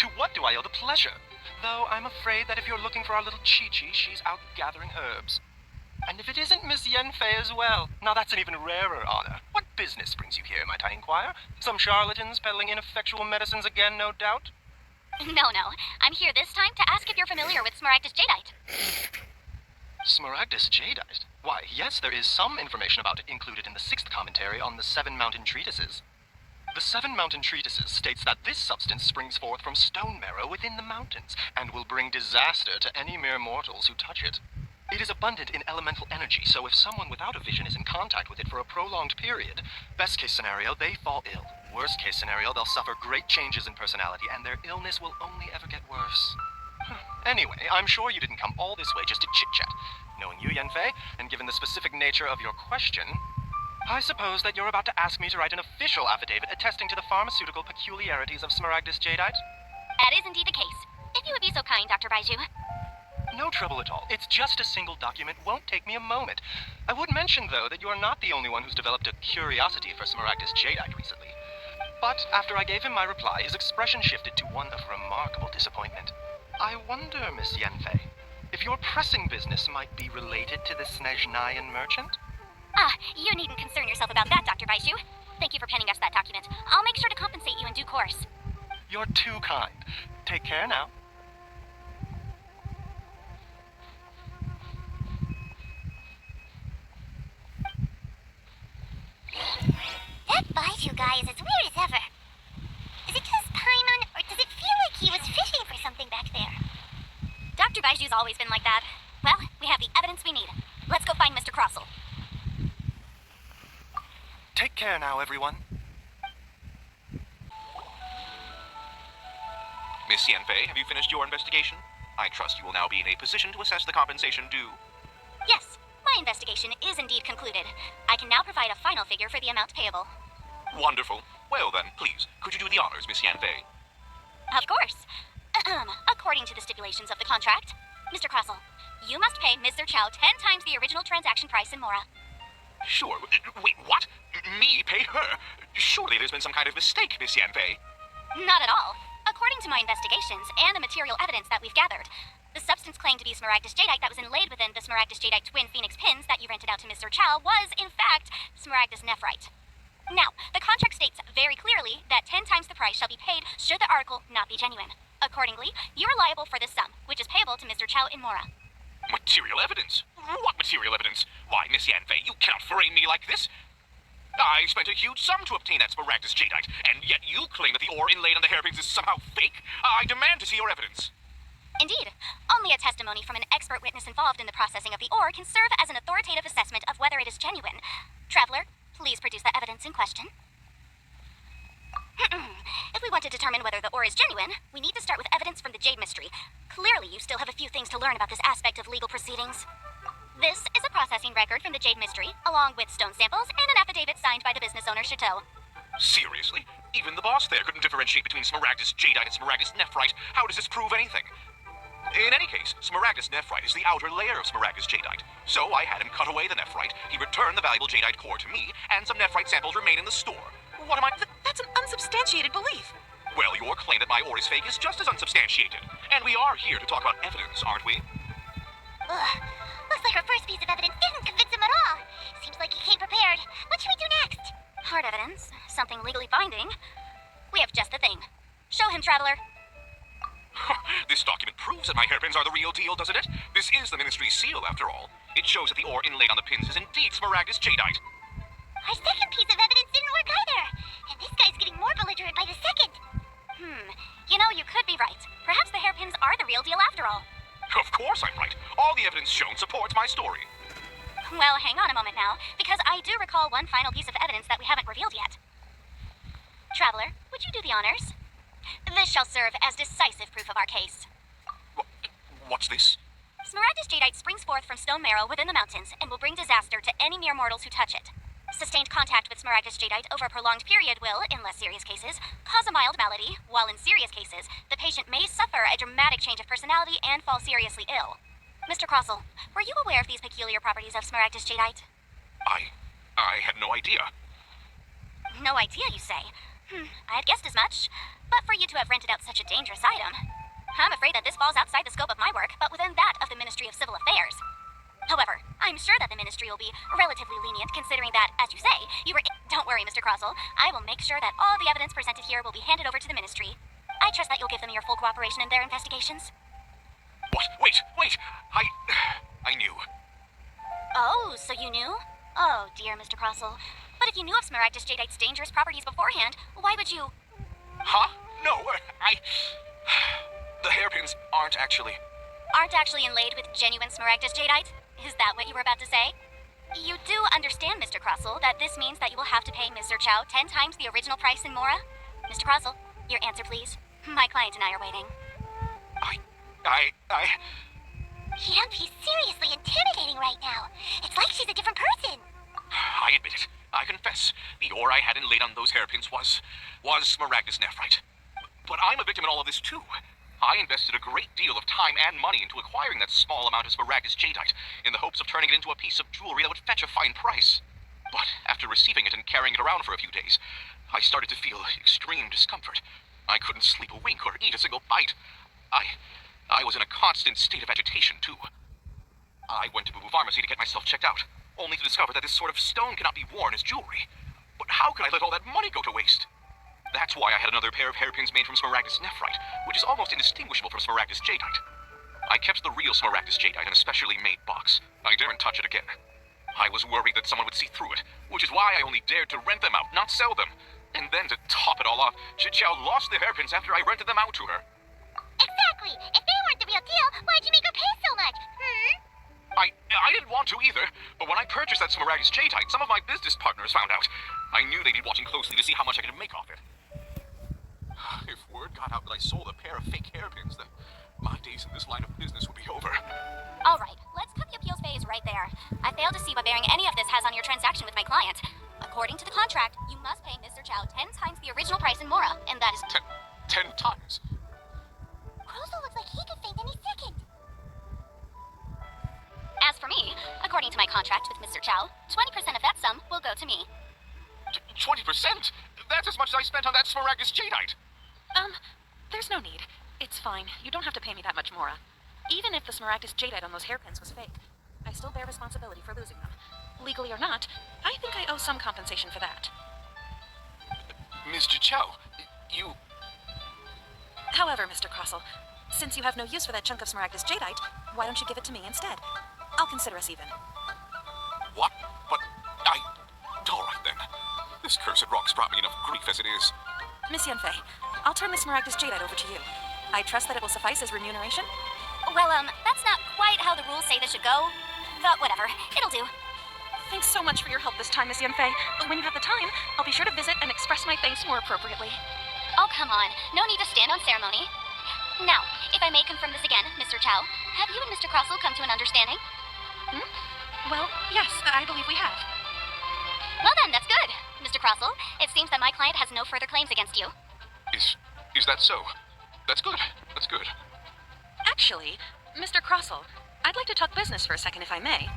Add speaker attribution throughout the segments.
Speaker 1: To what do I owe the pleasure? Though I'm afraid that if you're looking for our little Chi-Chi, she's out gathering herbs. And if it isn't Miss Yanfei as well, now that's an even rarer honor. What business brings you here, might I inquire? Some charlatans peddling ineffectual medicines again, no doubt?
Speaker 2: No. I'm here this time to ask if you're familiar with Smaragdus jadeite.
Speaker 1: Smaragdus jadeite? Why, yes, there is some information about it included in the 6th commentary on the 7 Mountain Treatises. The 7 Mountain Treatises states that this substance springs forth from stone marrow within the mountains, and will bring disaster to any mere mortals who touch it. It is abundant in elemental energy, so if someone without a vision is in contact with it for a prolonged period, best case scenario, they fall ill. Worst case scenario, they'll suffer great changes in personality, and their illness will only ever get worse. Anyway, I'm sure you didn't come all this way just to chit-chat. Knowing you, Yanfei, and given the specific nature of your question, I suppose that you're about to ask me to write an official affidavit attesting to the pharmaceutical peculiarities of Smaragdus jadeite?
Speaker 2: That is indeed the case. If you would be so kind, Dr. Baiju.
Speaker 1: No trouble at all. It's just a single document. Won't take me a moment. I would mention, though, that you are not the only one who's developed a curiosity for Smaragdus jadeite recently. But after I gave him my reply, his expression shifted to one of remarkable disappointment. I wonder, Miss Yanfei, if your pressing business might be related to the Snezhnayan merchant?
Speaker 2: You needn't concern yourself about that, Dr. Baiju. Thank you for penning us that document. I'll make sure to compensate you in due course.
Speaker 1: You're too kind. Take care now.
Speaker 3: That Baiju guy is as weird as ever. Is it just Paimon, or does it feel like he was fishing for something back there?
Speaker 2: Dr. Baiju's always been like that. Well, we have the evidence we need. Let's go find Mr. Crossell.
Speaker 1: Take care now, everyone.
Speaker 4: Miss Yanfei, have you finished your investigation? I trust you will now be in a position to assess the compensation due.
Speaker 2: Yes, my investigation is indeed concluded. I can now provide a final figure for the amount payable.
Speaker 4: Wonderful. Well then, please, could you do the honors, Miss Yanfei?
Speaker 2: Of course. According to the stipulations of the contract, Mr. Crossell, you must pay Mr. Chow 10 times the original transaction price in Mora.
Speaker 4: Sure. Wait, what? Me pay her? Surely there's been some kind of mistake, Miss Yanfei.
Speaker 2: Not at all. According to my investigations and the material evidence that we've gathered, the substance claimed to be Smaragdus jadeite that was inlaid within the Smaragdus jadeite twin phoenix pins that you rented out to Mr. Chow was, in fact, Smaragdus nephrite. Now, the contract states very clearly that 10 times the price shall be paid should the article not be genuine. Accordingly, you are liable for this sum, which is payable to Mr. Chow in Mora.
Speaker 4: Material evidence? What material evidence? Why, Miss Yanfei, you cannot frame me like this. I spent a huge sum to obtain that Smaragdus jadeite, and yet you claim that the ore inlaid on the hairpins is somehow fake? I demand to see your evidence.
Speaker 2: Indeed. Only a testimony from an expert witness involved in the processing of the ore can serve as an authoritative assessment of whether it is genuine. Traveler, please produce the evidence in question. If we want to determine whether the ore is genuine, we need to start with evidence from the Jade Mystery. Clearly, you still have a few things to learn about this aspect of legal proceedings. This is a processing record from the Jade Mystery, along with stone samples and an affidavit signed by the business owner, Chateau.
Speaker 4: Seriously? Even the boss there couldn't differentiate between Smaragdus jadeite and Smaragdus nephrite. How does this prove anything? In any case, Smaragdus nephrite is the outer layer of Smaragdus jadeite. So I had him cut away the nephrite, he returned the valuable jadeite core to me, and some nephrite samples remain in the store. What am I...
Speaker 5: That's an unsubstantiated belief.
Speaker 4: Well, your claim that my ore is fake is just as unsubstantiated. And we are here to talk about evidence, aren't we?
Speaker 3: Ugh. Looks like our first piece of evidence didn't convince him at all. Seems like he came prepared. What should we do next?
Speaker 2: Hard evidence, something legally binding. We have just the thing. Show him, Traveler.
Speaker 4: This document proves that my hairpins are the real deal, doesn't it? This is the Ministry's seal, after all. It shows that the ore inlaid on the pins is indeed Smaragdus jadeite.
Speaker 3: Our second piece of evidence didn't work either. And this guy's getting more belligerent by the second.
Speaker 2: You know, you could be right. Perhaps the hairpins are the real deal after all.
Speaker 4: Of course I'm right. All the evidence shown supports my story.
Speaker 2: Well, hang on a moment now, because I do recall one final piece of evidence that we haven't revealed yet. Traveler, would you do the honors? This shall serve as decisive proof of our case.
Speaker 4: What's this?
Speaker 2: Smaragdus jadeite springs forth from stone marrow within the mountains and will bring disaster to any mere mortals who touch it. Sustained contact with Smaragdus jadeite over a prolonged period will, in less serious cases, cause a mild malady, while in serious cases, the patient may suffer a dramatic change of personality and fall seriously ill. Mr. Crossell, were you aware of these peculiar properties of Smaragdus jadeite?
Speaker 4: I had no idea.
Speaker 2: No idea, you say? I had guessed as much. But for you to have rented out such a dangerous item, I'm afraid that this falls outside the scope of my work, but within that of the Ministry of Civil Affairs. However, I'm sure that the Ministry will be relatively lenient considering that, as you say, you were... Don't worry, Mr. Crossell. I will make sure that all the evidence presented here will be handed over to the Ministry. I trust that you'll give them your full cooperation in their investigations.
Speaker 4: What? Wait! I knew.
Speaker 2: Oh, so you knew? Oh, dear, Mr. Crossell. But if you knew of Smaragdus Jadeite's dangerous properties beforehand, why would you...
Speaker 4: Huh? No, The hairpins aren't actually...
Speaker 2: Aren't actually inlaid with genuine Smaragdus Jadeite? Is that what you were about to say? You do understand, Mr. Crossell, that this means that you will have to pay Mr. Chow 10 times the original price in Mora? Mr. Crossell, your answer, please. My client and I are waiting.
Speaker 3: He's seriously intimidating right now. It's like she's a different person.
Speaker 4: I admit it. I confess. The ore I had inlaid on those hairpins was Smaragdus nephrite. But I'm a victim in all of this, too. I invested a great deal of time and money into acquiring that small amount of Smaragdus Jadeite in the hopes of turning it into a piece of jewelry that would fetch a fine price. But after receiving it and carrying it around for a few days, I started to feel extreme discomfort. I couldn't sleep a wink or eat a single bite. I was in a constant state of agitation, too. I went to Boo Boo Pharmacy to get myself checked out, only to discover that this sort of stone cannot be worn as jewelry. But how could I let all that money go to waste? That's why I had another pair of hairpins made from Smaragdus nephrite, which is almost indistinguishable from Smaragdus Jadeite. I kept the real Smaragdus Jadeite in a specially made box. I daren't touch it again. I was worried that someone would see through it, which is why I only dared to rent them out, not sell them. And then to top it all off, Chichao lost the hairpins after I rented them out to her.
Speaker 3: Exactly. If they weren't the real deal, why'd you make her pay so much?
Speaker 4: I didn't want to either, but when I purchased that Smaragdus Jadeite, some of my business partners found out. I knew they'd be watching closely to see how much I could make off it. If word got out that I sold a pair of fake hairpins, then my days in this line of business would be over.
Speaker 2: All right, let's cut the appeals phase right there. I fail to see what bearing any of this has on your transaction with my client. According to the contract, you must pay Mr. Chow 10 times the original price in Mora, and that is...
Speaker 4: Ten times?
Speaker 3: Crossell looks like he could faint any second.
Speaker 2: As for me, according to my contract with Mr. Chow, 20% of that sum will go to me.
Speaker 4: 20%? That's as much as I spent on that Smaragdus Jadeite.
Speaker 5: There's no need. It's fine. You don't have to pay me that much, Mora. Even if the Smaragdus Jadeite on those hairpins was fake, I still bear responsibility for losing them. Legally or not, I think I owe some compensation for that.
Speaker 4: Mr. Chow, you...
Speaker 5: However, Mr. Crossell, since you have no use for that chunk of Smaragdus Jadeite, why don't you give it to me instead? I'll consider us even.
Speaker 4: What? But all right then. This cursed rock's brought me enough grief as it is.
Speaker 5: Miss Yanfei, I'll turn the Smaragdus Jadeite over to you. I trust that it will suffice as remuneration?
Speaker 2: Well, that's not quite how the rules say this should go. But whatever, it'll do.
Speaker 5: Thanks so much for your help this time, Miss Yanfei. When you have the time, I'll be sure to visit and express my thanks more appropriately.
Speaker 2: Oh, come on. No need to stand on ceremony. Now, if I may confirm this again, Mr. Chow, have you and Mr. Crossell come to an understanding?
Speaker 5: Well, yes, I believe we have.
Speaker 2: Well then, that's good. Mr. Crossell, it seems that my client has no further claims against you.
Speaker 4: Is that so? That's good. That's good.
Speaker 5: Actually, Mr. Crossell, I'd like to talk business for a second if I may.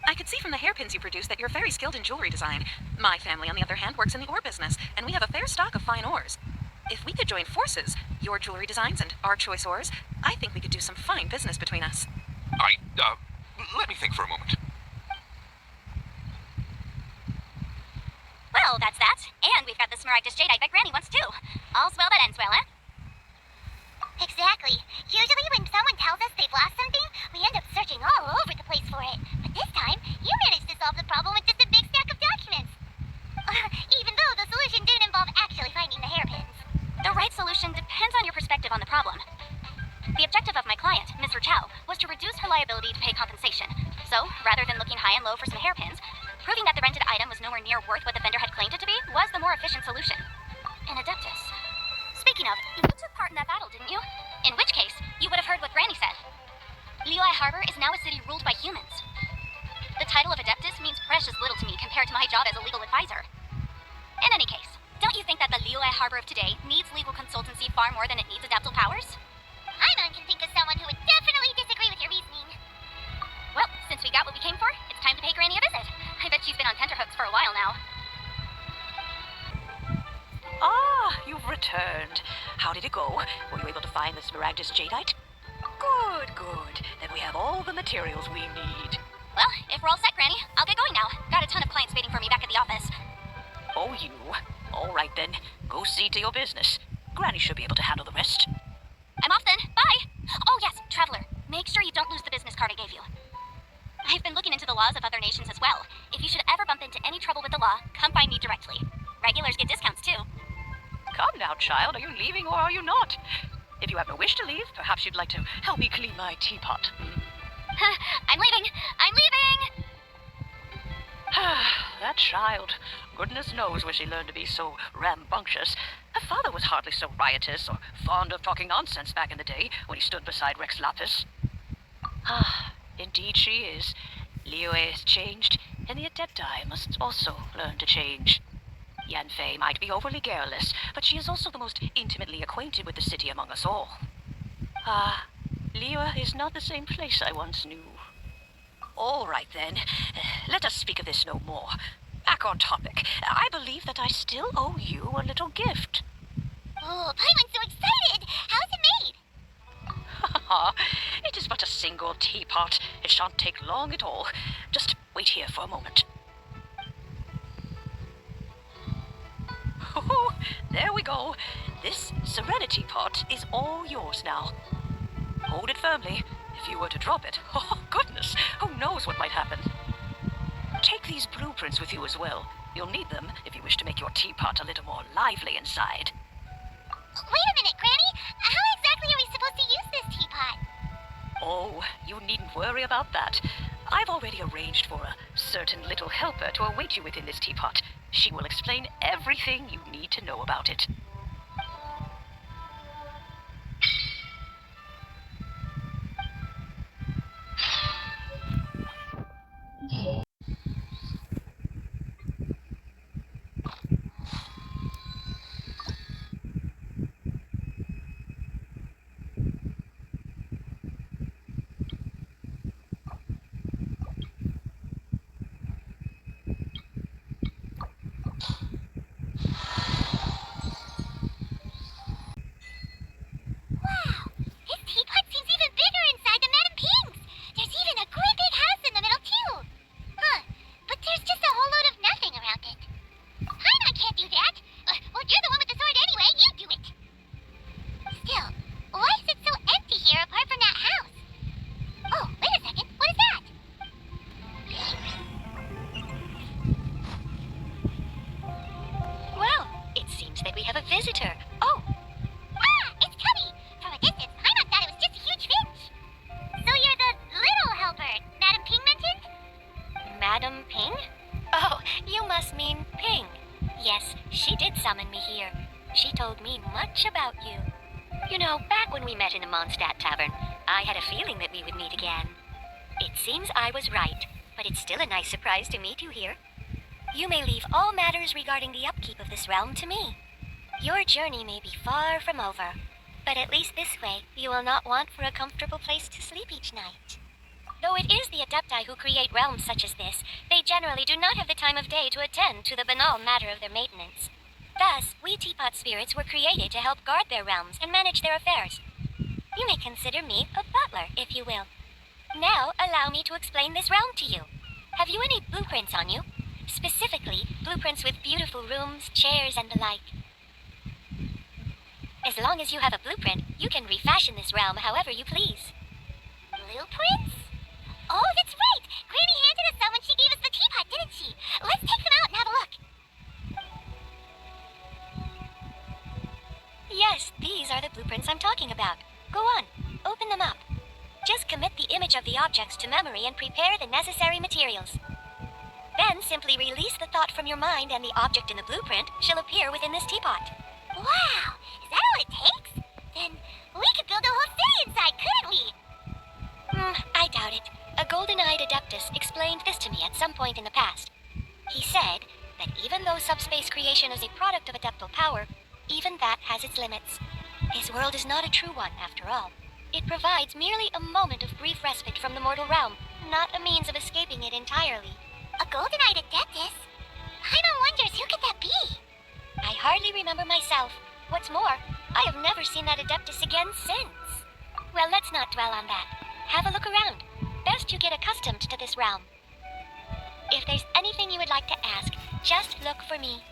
Speaker 5: I could see from the hairpins you produce that you're very skilled in jewelry design. My family, on the other hand, works in the ore business, and we have a fair stock of fine ores. If we could join forces, your jewelry designs and our choice ores, I think we could do some fine business between us.
Speaker 4: Let me think for a moment.
Speaker 2: Well, that's that. And we've got the Smaragdus Jadeite that Granny wants too. All's well that ends well, eh?
Speaker 3: Exactly. Usually when someone tells us they've lost something, we end up searching all over the place for it. But this time, you managed to solve the problem with just a big stack of documents. Even though the solution didn't involve actually finding the hairpins.
Speaker 2: The right solution depends on your perspective on the problem. The objective of my client, Mr. Chow, was to reduce her liability to pay compensation. So, rather than looking high and low for some hairpins, proving that the rented item was nowhere near worth what the vendor had claimed it to be was the more efficient solution. An adeptus. Speaking of, you took part in that battle, didn't you? In which case, you would have heard what Granny said. Liyue Harbor is now a city ruled by humans. The title of adeptus means precious little to me compared to my job as a legal advisor. In any case, don't you think that the Liyue Harbor of today needs legal consultancy far more than it needs adaptal powers?
Speaker 3: Paimon can think of someone who would definitely disagree with your reasoning.
Speaker 2: Well, since we got what we came for, it's time to pay Granny a visit. I bet she's been on tenterhooks for a while now.
Speaker 5: Oh,
Speaker 6: Ah, you've returned. How did it go? Were you able to find the Smaragdus Jadeite? Good, good. Then we have all the materials we need.
Speaker 2: Well, if we're all set, Granny, I'll get going now. Got a ton of clients waiting for me back at the office.
Speaker 6: Oh, you. All right then. Go see to your business. Granny should be able to handle the rest.
Speaker 2: I'm off then. Bye! Oh, yes, Traveler. Make sure you don't lose the business card I gave you. I've been looking into the laws of other nations as well. If you should ever bump into any trouble with the law, come find me directly. Regulars get discounts, too.
Speaker 6: Come now, child. Are you leaving or are you not? If you have no wish to leave, perhaps you'd like to help me clean my teapot.
Speaker 2: I'm leaving! I'm leaving!
Speaker 6: That child. Goodness knows where she learned to be so rambunctious. Her father was hardly so riotous or fond of talking nonsense back in the day when he stood beside Rex Lapis. Indeed she is. Liyue has changed, and the Adepti must also learn to change. Yanfei might be overly garrulous, but she is also the most intimately acquainted with the city among us all. Liyue is not the same place I once knew. All right then, let us speak of this no more. Back on topic. I believe that I still owe you a little gift.
Speaker 3: Oh, Paimon's so excited! How's it made?
Speaker 6: It is but a single teapot. It shan't take long at all. Just wait here for a moment. Oh, there we go. This Serenity pot is all yours now. Hold it firmly. If you were to drop it, oh goodness, who knows what might happen. Take these blueprints with you as well. You'll need them if you wish to make your teapot a little more lively inside.
Speaker 3: Wait a minute, Granny! How exactly are we supposed to use this teapot?
Speaker 6: Oh, you needn't worry about that. I've already arranged for a certain little helper to await you within this teapot. She will explain everything you need to know about it.
Speaker 3: This teapot seems even bigger inside than Madame Ping's! There's even a great big house in the middle, too! Huh, but there's just a whole load of nothing around it. Paimon can't do that! Well, you're the one with the sword anyway, you do it! Still, why is it so empty here apart from that house? Oh, wait a second, what is that?
Speaker 2: Well, it seems that we have a visitor. Oh,
Speaker 3: It's Cubby! From a distance, Paimon thought it was just a huge finch. So you're the little helper Madame Ping mentioned?
Speaker 2: Madam Ping? Oh, you must mean Ping. Yes, she did summon me here. She told me much about you. You know, back when we met in the Mondstadt Tavern, I had a feeling that we would meet again. It seems I was right, but it's still a nice surprise to meet you here. You may leave all matters regarding the upkeep of this realm to me. Your journey may be far from over, but at least this way you will not want for a comfortable place to sleep each night. Though it is the Adepti who create realms such as this, they generally do not have the time of day to attend to the banal matter of their maintenance. Thus, we teapot spirits were created to help guard their realms and manage their affairs. You may consider me a butler, if you will. Now, allow me to explain this realm to you. Have you any blueprints on you? Specifically, blueprints with beautiful rooms, chairs, and the like. As long as you have a blueprint, you can refashion this realm however you please.
Speaker 3: Blueprints? Oh, that's right! Granny handed us some when she gave us the teapot, didn't she? Let's take them out and have a look.
Speaker 2: Yes, these are the blueprints I'm talking about. Go on, open them up. Just commit the image of the objects to memory and prepare the necessary materials. Then simply release the thought from your mind and the object in the blueprint shall appear within this teapot.
Speaker 3: Wow! Is that all it takes? Then we could build a whole city inside, couldn't we?
Speaker 2: I doubt it. A golden-eyed adeptus explained this to me at some point in the past. He said that even though subspace creation is a product of adeptal power, even that has its limits. His world is not a true one, after all. It provides merely a moment of brief respite from the mortal realm, not a means of escaping it entirely.
Speaker 3: A golden-eyed adeptus? Paimon wonders who could that be? I hardly remember myself. What's more, I have never seen that Adeptus again since. Well, let's not dwell on that. Have a look around. Best you get accustomed to this realm. If there's anything you would like to ask, just look for me.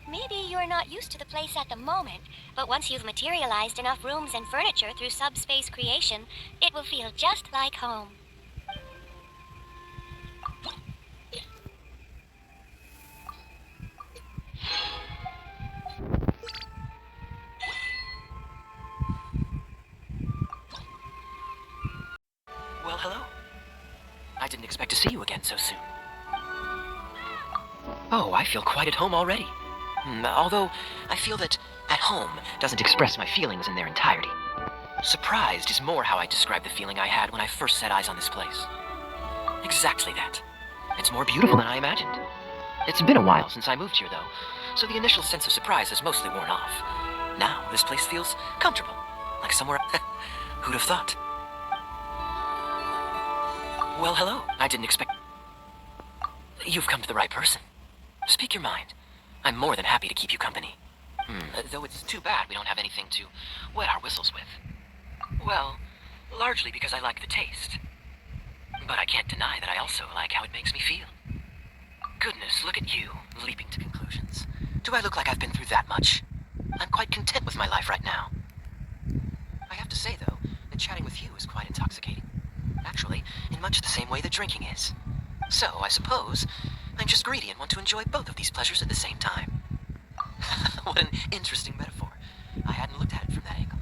Speaker 3: Maybe you're not used to the place at the moment, but once you've materialized enough rooms and furniture through subspace creation, it will feel just like home.
Speaker 7: Well, hello. I didn't expect to see you again so soon. Oh, I feel quite at home already. Although, I feel that at home doesn't express my feelings in their entirety. Surprised is more how I describe the feeling I had when I first set eyes on this place. Exactly that. It's more beautiful than I imagined. It's been a while since I moved here, though, so the initial sense of surprise has mostly worn off. Now, this place feels comfortable, like somewhere... Who'd have thought? Well, hello. I didn't expect... You've come to the right person. Speak your mind. I'm more than happy to keep you company. Though it's too bad we don't have anything to wet our whistles with. Well, largely because I like the taste. But I can't deny that I also like how it makes me feel. Goodness, look at you, leaping to conclusions. Do I look like I've been through that much? I'm quite content with my life right now. I have to say, though, that chatting with you is quite intoxicating. Actually, in much the same way that drinking is. So, I suppose, I'm just greedy and want to enjoy both of these pleasures at the same time. What an interesting metaphor. I hadn't looked at it from that angle.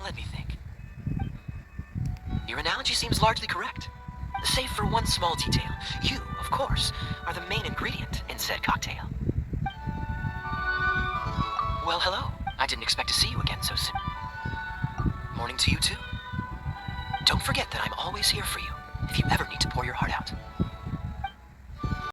Speaker 7: Let me think. Your analogy seems largely correct. Save for one small detail. You, of course, are the main ingredient in said cocktail. Well, hello. I didn't expect to see you again so soon. Morning to you, too. Don't forget that I'm always here for you, if you ever need to pour your heart out.